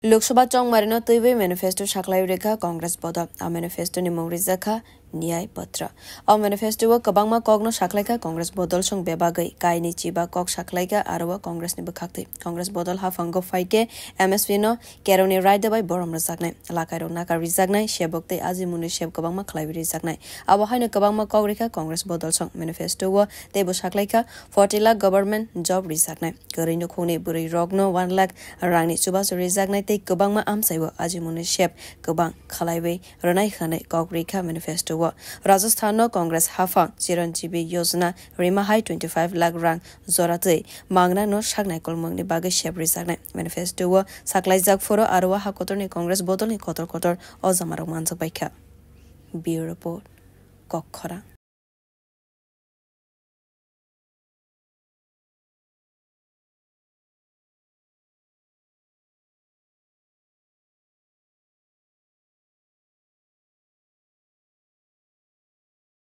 लोकसभा चौंग मारिनो तैवे मैनिफेस्टो साklaiwi rikha कांग्रेस bodol आ मैनिफेस्टो नि मौरि जखा न्याय पत्र आ मैनिफेस्टो व कबांगमा कगनो साklaika कांग्रेस bodol संग बेबागै काइनि चिबा कग साklaika आरो कांग्रेस नि बखाक्ति कांग्रेस bodol हाफंगो फाइके एमएसपी नो केरोनि राइड बाय बरम रजागनाय लाकाइरो नाका रिजागनाय शेबकते आजि मुनि शेब कबांगमा खलाइबि रिजागनाय आबहायनो कबांगमा कग रिखा कांग्रेस bodol संग मैनिफेस्टो व तेबो साklaika 40 लाख गवर्नमेंट जॉब रिजागनाय गरैनो खोनि बुरै रगनो 1 लाख रांनि सुबास रिजागनाय ते कबांगमा आमसाइबो आजि मुनि शेब कबां खलाइबि रनाय खानाय कग रिखा मैनिफेस्टो राजस्थान कांग्रेस हाफा चिरंजीवी योजना रिमाहाय 25 लाख रां जरातै मांगना नो सागनाय कलमंगनि बागै शेबरि जागनाय मैनिफेस्टो साklaiजाक फरो आरो हाकतरनि कांग्रेस bodolनि कतर कतर अजामाराव मानजाबायखा ब्यूरो रिपोर्ट कखरा।